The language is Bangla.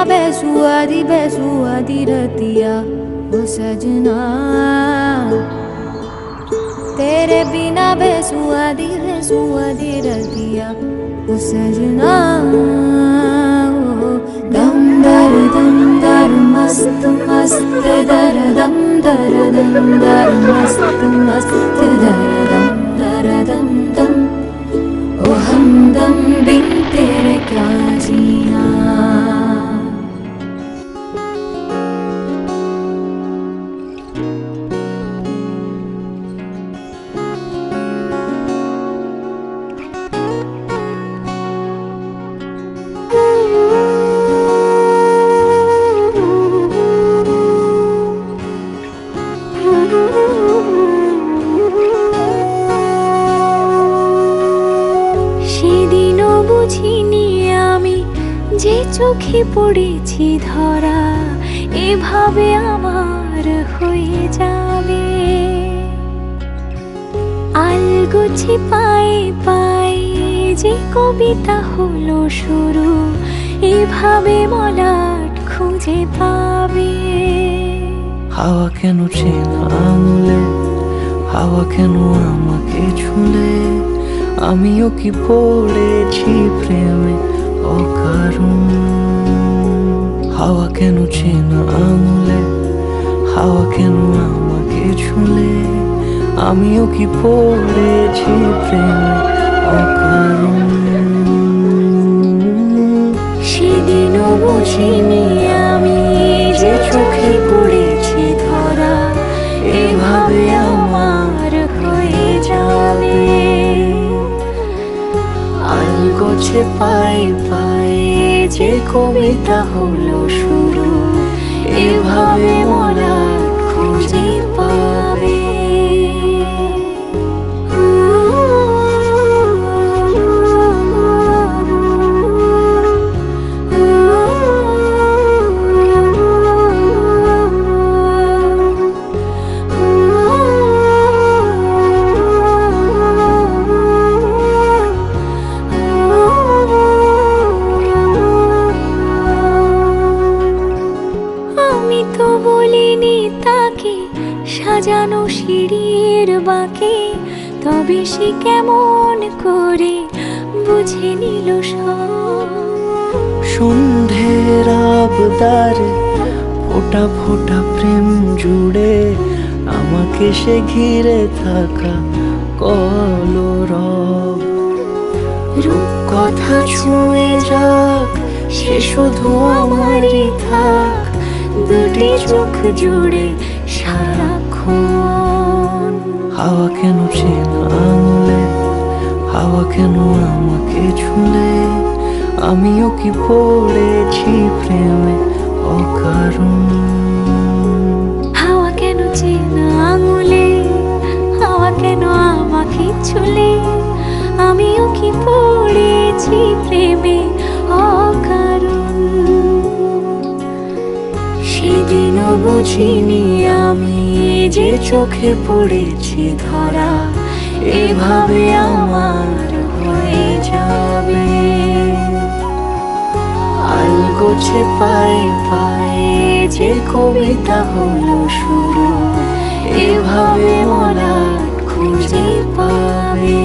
बेसुआदी रतिया ओ सजना, तेरे बिना बेसुआदी रतिया ओ सजना। दम दर मस्त मस्त दर दम दर मस्त मस्त दर दम दम। ओ हमदम बिन तेरे क्या जीना। সেদিনও বুঝিনি আমি যে চোখে পড়েছি ধরা, এভাবে আমার হয়ে যাবে। আলগোছে পায়ে পায়ে যে কবিতা হলো শুরু, এভাবে মলাট খুঁজে পাবে। হাওয়া কেন চেনা আঙুলে, হাওয়া কেন আমাকে ছুলে, আমিও কি পড়েছি প্রেমে অকারণ। হাওয়া কেন চেনা আঙুলে, হাওয়া কেন আমাকে ছুলে, আমিও কি পড়েছি প্রেমে অকারণ। সেদিনও বুঝিনি আমি যে চোখে পড়েছি ধরা, এভাবে আমার হয়ে যাবে। আলগোছে পায়ে পায়ে যে কবিতা হলো শুরু, এভাবে মলাট খুঁজে পাবে। আমি তো বলিনি তাকে সাজানো সিঁড়ির বাঁকে, তবে সে কেমন করে বুঝে নিল সব। সন্ধ্যের আবদারে ফোটা ফোটা প্রেম জুড়ে, আমাকে সে ঘিরে থাকা কলরব। রূপকথা ছুঁয়ে যাক, সে শুধু আমারই থাক, দুটি চোখ জুড়ে সারাক্ষণ। হাওয়া কেন চেনা আঙুলে, হাওয়া কেন আমাকে ছুলে, আমিও কি পড়েছি প্রেমে অকারণ। হাওয়া কেন চেনা আঙুলে, হাওয়া কেন আমাকে ছুলে, আমিও কি পড়েছি প্রেমে অকারণ। সেদিনও বুঝিনি আমি যে চোখে পড়েছি ধরা, এভাবে আমার হয়ে যাবে। আলগোছে পায়ে পায়ে যে কবিতা হলো শুরু, এভাবে মলাট খুঁজে পাবে।